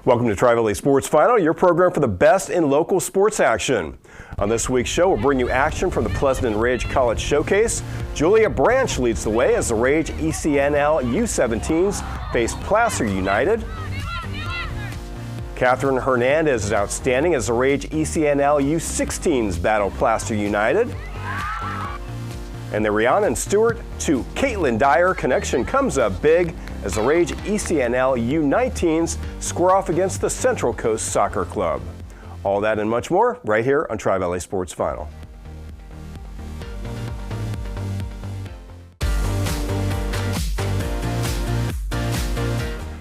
Welcome to Tri-Valley Sports Final, your program for the best in local sports action. On this week's show, we'll bring you action from the Pleasant and Ridge College Showcase. Julia Branch leads the way as the Rage ECNL U17s face Placer United. Catherine Hernandez is outstanding as the Rage ECNL U16s battle Placer United. And the Rhiannon Stewart to Caitlin Dyer connection comes up big as the Rage ECNL U19s square off against the Central Coast Soccer Club. All that and much more right here on Tri-Valley Sports Final.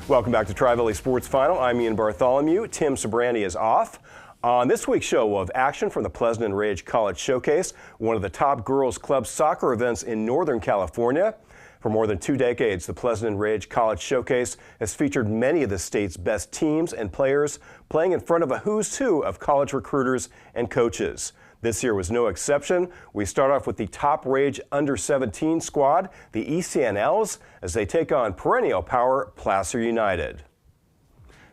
Welcome back to Tri-Valley Sports Final. I'm Ian Bartholomew. Tim Sabrandi is off. On this week's show, we'll have action from the Pleasant and Ridge College Showcase, one of the top girls club soccer events in Northern California. For more than 2 decades, the Pleasant and Ridge College Showcase has featured many of the state's best teams and players playing in front of a who's who of college recruiters and coaches. This year was no exception. We start off with the top Rage under-17 squad, the ECNLs, as they take on perennial power Placer United.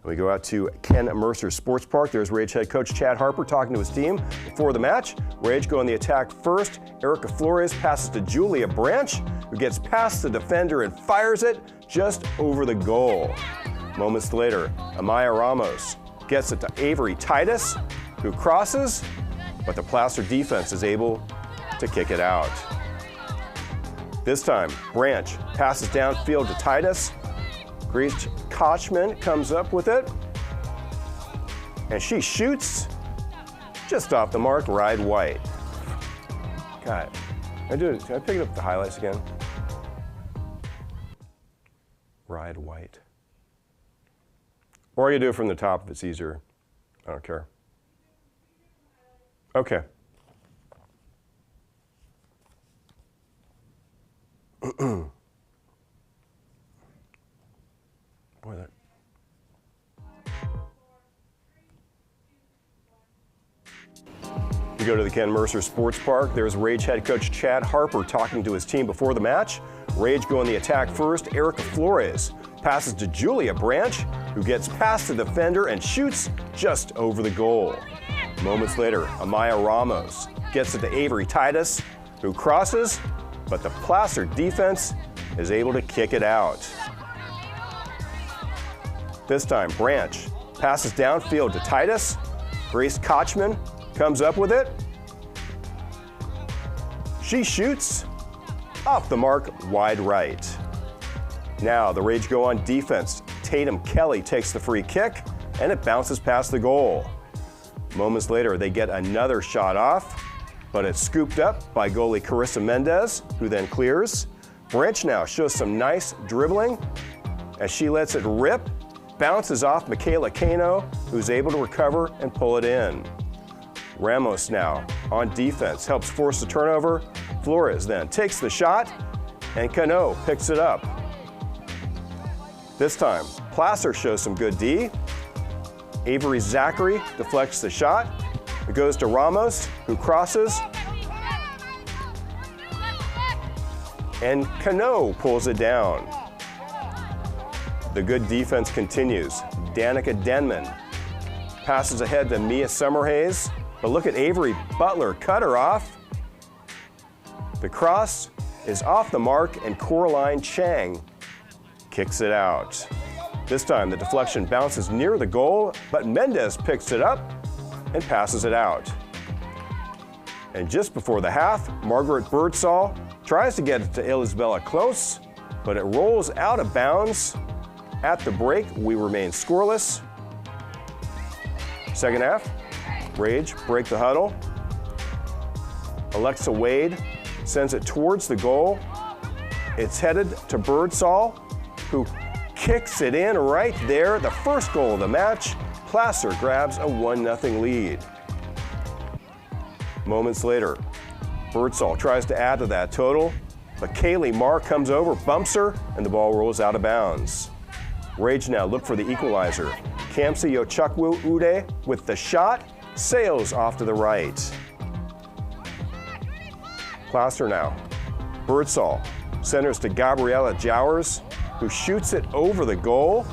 We go out to Ken Mercer Sports Park. There's Rage head coach Chad Harper talking to his team before the match. Rage go on the attack first. Erica Flores passes to Julia Branch, who gets past the defender and fires it just over the goal. Moments later, Amaya Ramos gets it to Avery Titus, who crosses, but the Placer defense is able to kick it out. This time, Branch passes downfield to Titus. Grace Kochman comes up with it, and she shoots just off the mark, Ride White. God, can I pick it up the highlights again? Ride White. Or you do it from the top if it's easier. I don't care. Okay. Boy, that. We go to the Ken Mercer Sports Park. There's Rage head coach Chad Harper talking to his team before the match. Rage go on the attack first. Erica Flores passes to Julia Branch, who gets past the defender and shoots just over the goal. Moments later, Amaya Ramos gets it to Avery Titus, who crosses, but the Placer defense is able to kick it out. This time, Branch passes downfield to Titus. Grace Kochman comes up with it. She shoots off the mark, wide right. Now the Rage go on defense. Tatum Kelly takes the free kick, and it bounces past the goal. Moments later, they get another shot off, but it's scooped up by goalie Carissa Mendez, who then clears. Branch now shows some nice dribbling as she lets it rip. Bounces off Michaela Cano, who's able to recover and pull it in. Ramos now on defense, helps force the turnover. Flores then takes the shot, and Cano picks it up. This time, Placer shows some good D. Avery Zachary deflects the shot. It goes to Ramos, who crosses. And Cano pulls it down. The good defense continues. Danica Denman passes ahead to Mia Summerhays, but look at Avery Butler cut her off. The cross is off the mark, and Coraline Chang kicks it out. This time the deflection bounces near the goal, but Mendez picks it up and passes it out. And just before the half, Margaret Birdsall tries to get it to Elisabella Close, but it rolls out of bounds. At the break, we remain scoreless. Second half, Rage break the huddle. Alexa Wade sends it towards the goal. It's headed to Birdsall, who kicks it in right there. The first goal of the match. Placer grabs a 1-0 lead. Moments later, Birdsall tries to add to that total, but Kaylee Marr comes over, bumps her, and the ball rolls out of bounds. Rage now look for the equalizer. Kamsi Yochukwu Ude with the shot, sails off to the right. Placer now. Birdsall centers to Gabriella Jowers, who shoots it over the goal.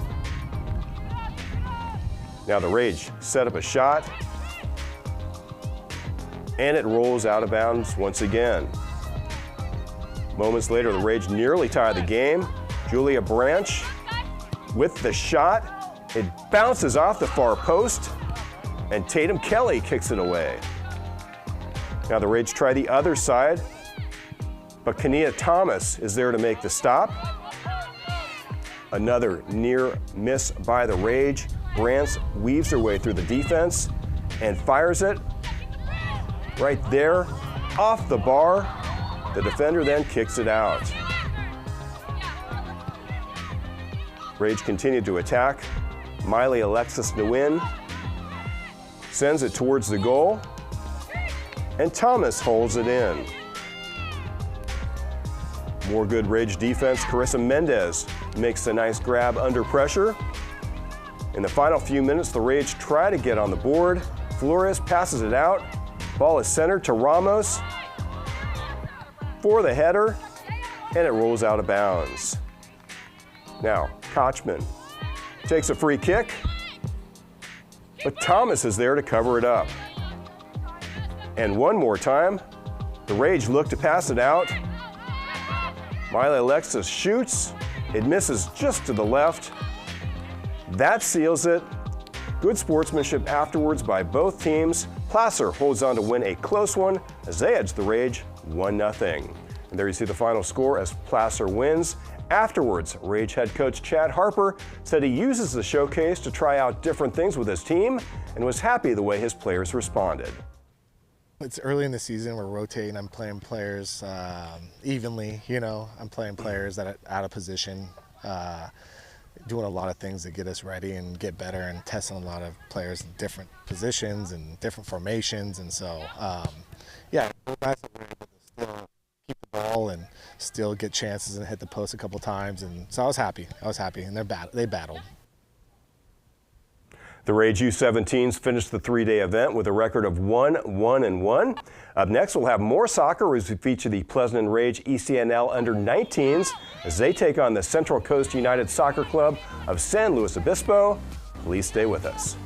Now the Rage set up a shot, and it rolls out of bounds once again. Moments later, the Rage nearly tie the game. Julia Branch with the shot. It bounces off the far post, and Tatum Kelly kicks it away. Now the Rage try the other side, but Kania Thomas is there to make the stop. Another near miss by the Rage. Branch weaves her way through the defense and fires it right there off the bar. The defender then kicks it out. Rage continued to attack. Miley Alexis Nguyen sends it towards the goal, and Thomas holds it in. More good Rage defense. Carissa Mendez makes a nice grab under pressure. In the final few minutes, the Rage try to get on the board. Flores passes it out. Ball is centered to Ramos for the header, and it rolls out of bounds. Now, Kochman takes a free kick, but Thomas is there to cover it up. And one more time, the Rage look to pass it out. Miley Alexis shoots. It misses just to the left. That seals it. Good sportsmanship afterwards by both teams. Placer holds on to win a close one as they edge the Rage 1-0. And there you see the final score as Placer wins. Afterwards, Rage head coach Chad Harper said he uses the showcase to try out different things with his team and was happy the way his players responded. It's early in the season, we're rotating, I'm playing players evenly, you know, I'm playing players that are out of position, doing a lot of things to get us ready and get better and testing a lot of players in different positions and different formations, and so, yeah, it was nice that we were able to still keep the ball and still get chances and hit the post a couple times, and so I was happy, and they battled. The Rage U17s finished the three-day event with a record of 1-1-1. Up next, we'll have more soccer as we feature the Pleasant Rage ECNL under-19s as they take on the Central Coast United Soccer Club of San Luis Obispo. Please stay with us.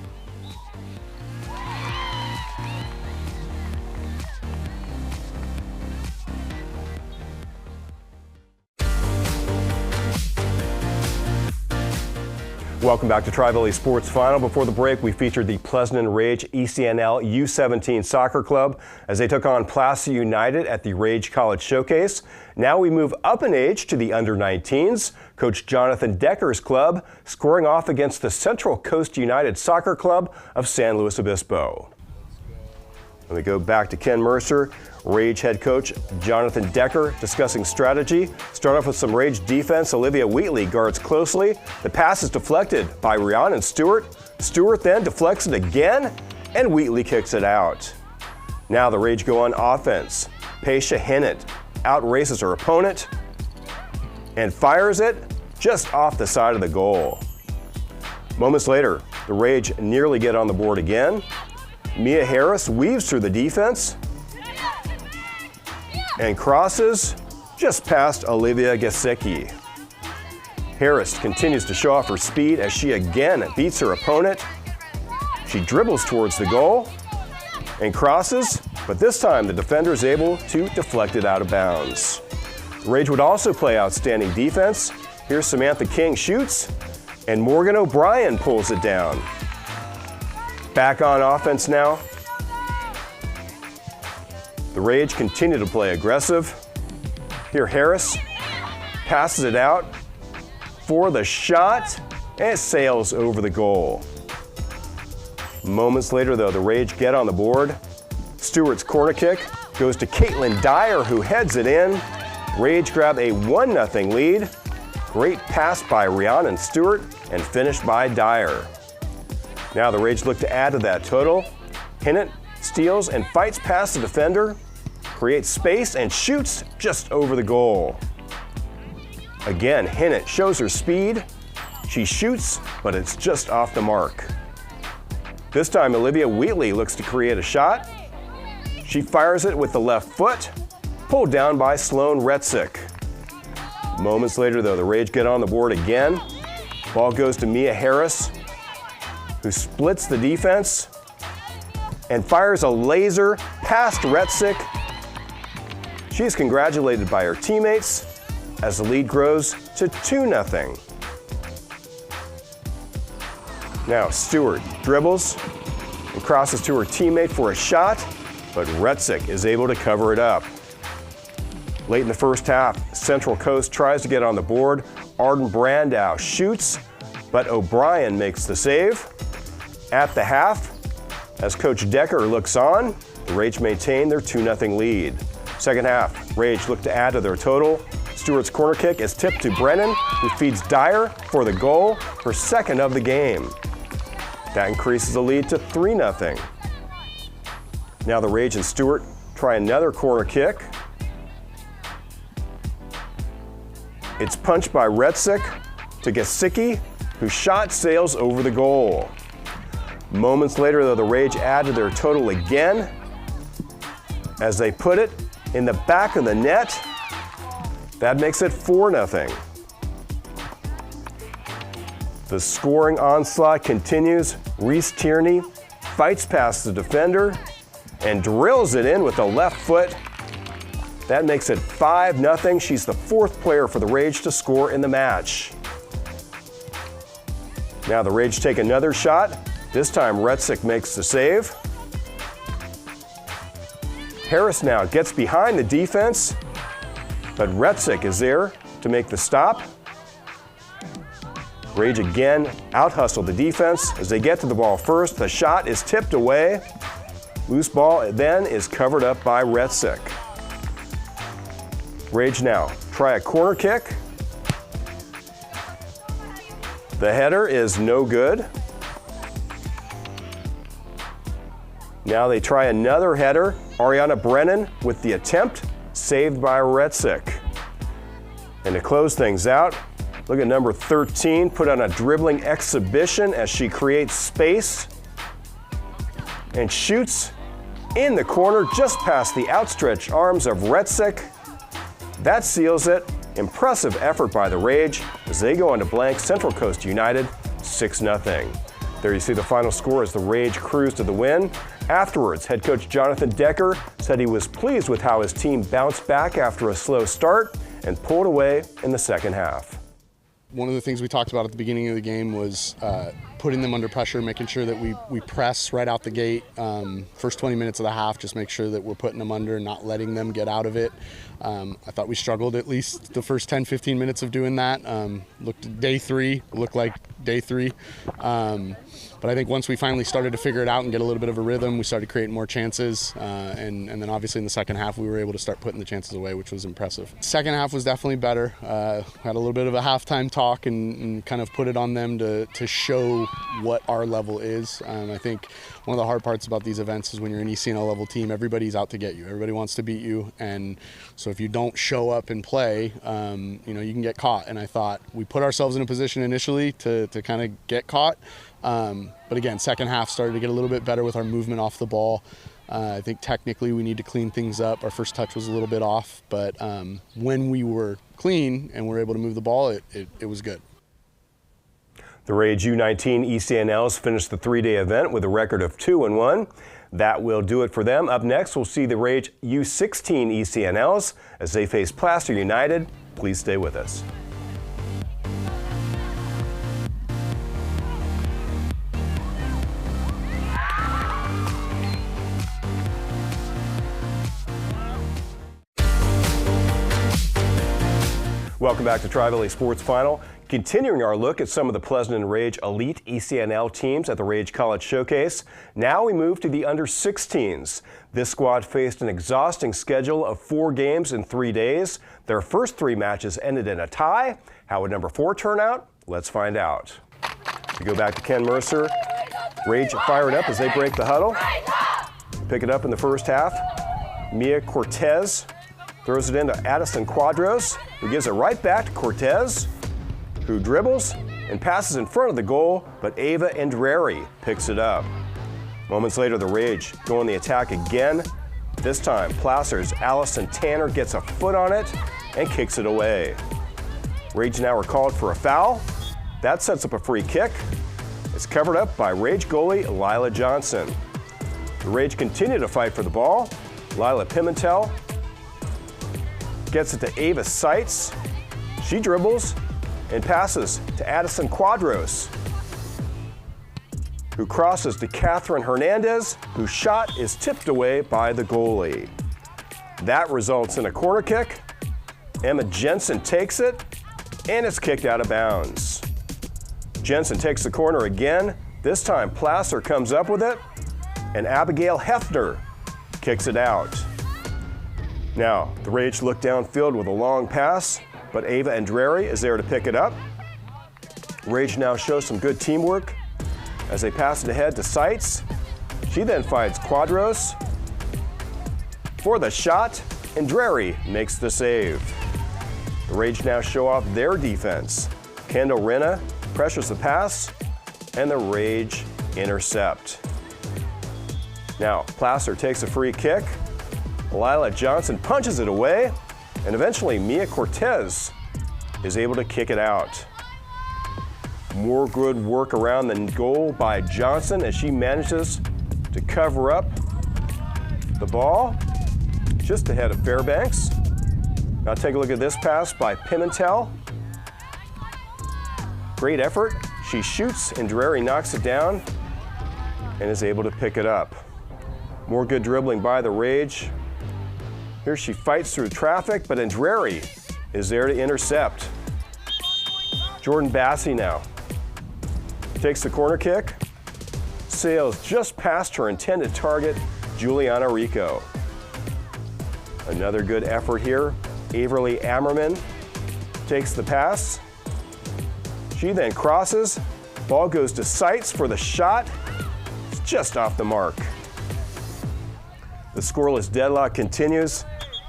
Welcome back to Tri-Valley Sports Final. Before the break, we featured the Pleasant Rage ECNL U17 Soccer Club as they took on Placer United at the Rage College Showcase. Now we move up in age to the under-19s. Coach Jonathan Decker's club scoring off against the Central Coast United Soccer Club of San Luis Obispo. Let me go back to Ken Mercer. Rage head coach Jonathan Decker discussing strategy. Start off with some Rage defense. Olivia Wheatley guards closely. The pass is deflected by Rhiannon Stewart. Stewart then deflects it again, and Wheatley kicks it out. Now the Rage go on offense. Paisha Hinnett outraces her opponent and fires it just off the side of the goal. Moments later, the Rage nearly get on the board again. Mia Harris weaves through the defense and crosses just past Olivia Gesicki. Harris continues to show off her speed as she again beats her opponent. She dribbles towards the goal and crosses, but this time the defender is able to deflect it out of bounds. The Rage would also play outstanding defense. Here's Samantha King shoots, and Morgan O'Brien pulls it down. Back on offense now. The Rage continue to play aggressive. Here Harris passes it out for the shot, and it sails over the goal. Moments later though, the Rage get on the board. Stewart's corner kick goes to Caitlin Dyer, who heads it in. Rage grab a 1-0 lead. Great pass by Rhiannon Stewart and finished by Dyer. Now the Rage look to add to that total. Hinnett steals and fights past the defender, creates space and shoots just over the goal. Again, Hinnett shows her speed. She shoots, but it's just off the mark. This time, Olivia Wheatley looks to create a shot. She fires it with the left foot, pulled down by Sloan Retzik. Moments later, though, the Rage get on the board again. Ball goes to Mia Harris. who splits the defense and fires a laser past Retzik. She's congratulated by her teammates as the lead grows to 2-0. Now Stewart dribbles and crosses to her teammate for a shot, but Retzik is able to cover it up. Late in the first half, Central Coast tries to get on the board. Arden Brandow shoots, but O'Brien makes the save. At the half, as Coach Decker looks on, the Rage maintain their 2-0 lead. Second half, Rage look to add to their total. Stewart's corner kick is tipped to Brennan, who feeds Dyer for the goal, her second of the game. That increases the lead to 3-0. Now the Rage and Stewart try another corner kick. It's punched by Retzik to Gesicki, whose shot sails over the goal. Moments later, though, the Rage add to their total again as they put it in the back of the net. That makes it 4-0. The scoring onslaught continues. Reese Tierney fights past the defender and drills it in with the left foot. That makes it 5-0. She's the fourth player for the Rage to score in the match. Now the Rage take another shot. This time Retzik makes the save. Harris now gets behind the defense, but Retzik is there to make the stop. Rage again out-hustle the defense. As they get to the ball first, the shot is tipped away. Loose ball then is covered up by Retzik. Rage now try a corner kick. The header is no good. Now they try another header. Ariana Brennan with the attempt, saved by Retzik. And to close things out, look at number 13, put on a dribbling exhibition as she creates space and shoots in the corner just past the outstretched arms of Retzik. That seals it. Impressive effort by the Rage as they go on to blank Central Coast United 6-0. There you see the final score as the Rage cruised to the win. Afterwards, head coach Jonathan Decker said he was pleased with how his team bounced back after a slow start and pulled away in the second half. One of the things we talked about at the beginning of the game was putting them under pressure, making sure that we press right out the gate. First 20 minutes of the half, just make sure that we're putting them under, not letting them get out of it. I thought we struggled at least the first 10, 15 minutes of doing that. Looked like day three. But I think once we finally started to figure it out and get a little bit of a rhythm, we started creating more chances. And then obviously in the second half, we were able to start putting the chances away, which was impressive. Second half was definitely better. Had a little bit of a halftime talk and kind of put it on them to show what our level is. I think one of the hard parts about these events is when you're an ECNL level team, everybody's out to get you. Everybody wants to beat you. And so if you don't show up and play, you can get caught. And I thought we put ourselves in a position initially to kind of get caught. But again, second half started to get a little bit better with our movement off the ball. I think technically we need to clean things up. Our first touch was a little bit off, but when we were clean and were able to move the ball, it was good. The Rage U19 ECNLs finished the three-day event with a record of 2-1. That will do it for them. Up next, we'll see the Rage U16 ECNLs as they face Placer United. Please stay with us. Welcome back to Tri-Valley Sports Final. Continuing our look at some of the Pleasant and Rage elite ECNL teams at the Rage College Showcase. Now we move to the under-16s. This squad faced an exhausting schedule of 4 games in 3 days. Their first 3 matches ended in a tie. How would number 4 turn out? Let's find out. We go back to Ken Mercer. Rage fired up as they break the huddle. Pick it up in the first half. Mia Cortez throws it into Addison Quadros, who gives it right back to Cortez, who dribbles and passes in front of the goal, but Ava Andrari picks it up. Moments later, the Rage go on the attack again. This time, Placer's Allison Tanner gets a foot on it and kicks it away. Rage now are called for a foul. That sets up a free kick. It's covered up by Rage goalie Lila Johnson. The Rage continue to fight for the ball. Lila Pimentel gets it to Ava Seitz. She dribbles and passes to Addison Quadros, who crosses to Catherine Hernandez, whose shot is tipped away by the goalie. That results in a corner kick. Emma Jensen takes it, and it's kicked out of bounds. Jensen takes the corner again. This time Placer comes up with it, and Abigail Hefner kicks it out. Now, the Rage look downfield with a long pass, but Ava Andreri is there to pick it up. Rage now shows some good teamwork as they pass it ahead to Seitz. She then finds Quadros for the shot, and Andreri makes the save. The Rage now show off their defense. Kendall Renna pressures the pass, and the Rage intercept. Now, Placer takes a free kick. Lila Johnson punches it away, and eventually Mia Cortez is able to kick it out. More good work around the goal by Johnson as she manages to cover up the ball just ahead of Fairbanks. Now take a look at this pass by Pimentel. Great effort. She shoots, and Drary knocks it down and is able to pick it up. More good dribbling by the Rage. Here she fights through traffic, but Andreri is there to intercept. Jordan Bassey now takes the corner kick, sails just past her intended target, Juliana Rico. Another good effort here. Averly Ammerman takes the pass. She then crosses. Ball goes to Seitz for the shot. It's just off the mark. The scoreless deadlock continues.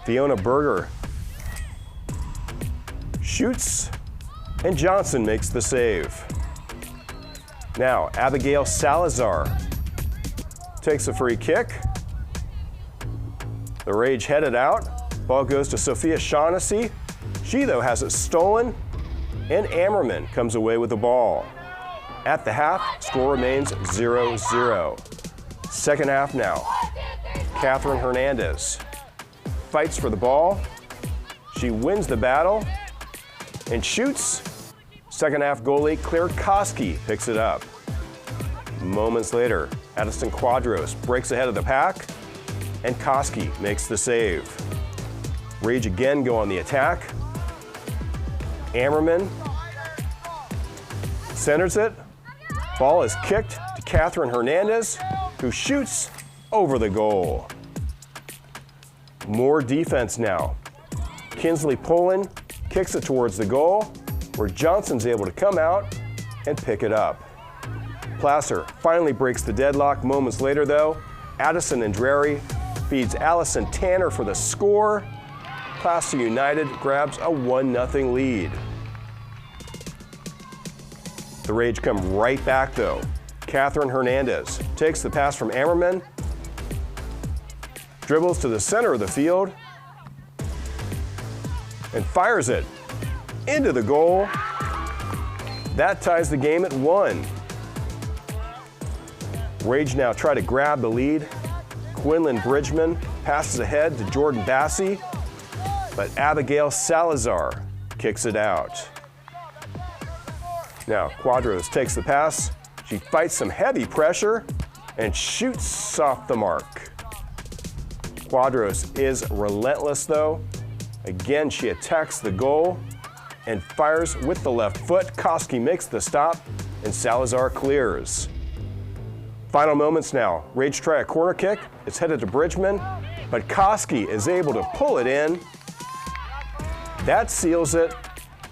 Fiona Berger shoots, and Johnson makes the save. Now, Abigail Salazar takes a free kick. The Rage headed out. Ball goes to Sophia Shaughnessy. She, though, has it stolen, and Ammerman comes away with the ball. At the half, score remains 0-0. Second half now. Catherine Hernandez fights for the ball. She wins the battle and shoots. Second half goalie Claire Koski picks it up. Moments later, Addison Quadros breaks ahead of the pack, and Koski makes the save. Rage again go on the attack. Ammerman centers it. Ball is kicked to Catherine Hernandez, who shoots over the goal. More defense now. Kinsley Poland kicks it towards the goal, where Johnson's able to come out and pick it up. Placer finally breaks the deadlock. Moments later, though, Addison Andreri feeds Allison Tanner for the score. Placer United grabs a 1-0 lead. The Rage come right back, though. Catherine Hernandez takes the pass from Ammerman, dribbles to the center of the field, and fires it into the goal. That ties the game at 1. Rage now try to grab the lead. Quinlan Bridgman passes ahead to Jordan Bassey, but Abigail Salazar kicks it out. Now Quadros takes the pass. She fights some heavy pressure and shoots off the mark. Quadros is relentless, though. Again, she attacks the goal and fires with the left foot. Koski makes the stop, and Salazar clears. Final moments now. Rage try a corner kick. It's headed to Bridgman, but Koski is able to pull it in. That seals it.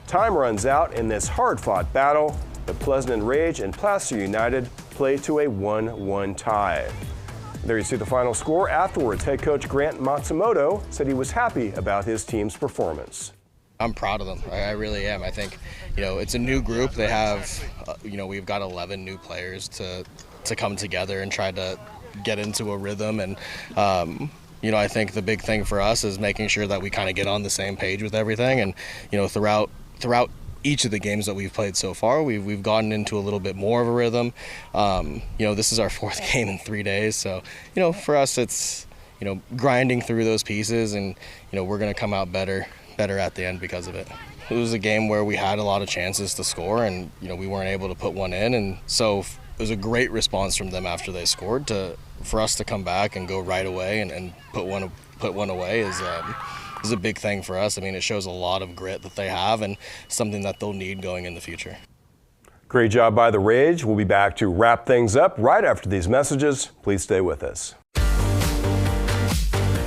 Time runs out in this hard-fought battle. The Pleasant Rage and Placer United play to a 1-1 tie. There you see the final score. Afterwards, head coach Grant Matsumoto said he was happy about his team's performance. I'm proud of them. I really am. I think, it's a new group. They have, we've got 11 new players to come together and try to get into a rhythm. And, I think the big thing for us is making sure that we kind of get on the same page with everything. And, throughout each of the games that we've played so far, we've gotten into a little bit more of a rhythm. This is our 4th game in 3 days, so for us it's grinding through those pieces, and we're going to come out better at the end because of it. It was a game where we had a lot of chances to score, and we weren't able to put one in, and so it was a great response from them after they scored. For us to come back and go right away and put one away is a big thing for us. I mean, it shows a lot of grit that they have and something that they'll need going in the future. Great job by the Rage. We'll be back to wrap things up right after these messages. Please stay with us.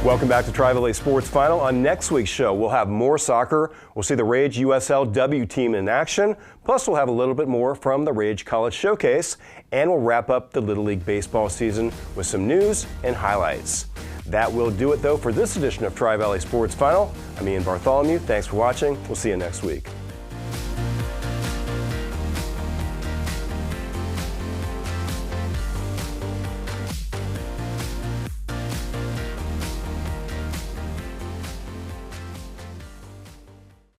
Welcome back to Tri-Valley Sports Final. On next week's show, we'll have more soccer. We'll see the Rage USLW team in action. Plus, we'll have a little bit more from the Rage College Showcase. And we'll wrap up the Little League baseball season with some news and highlights. That will do it, though, for this edition of Tri-Valley Sports Final. I'm Ian Bartholomew. Thanks for watching. We'll see you next week.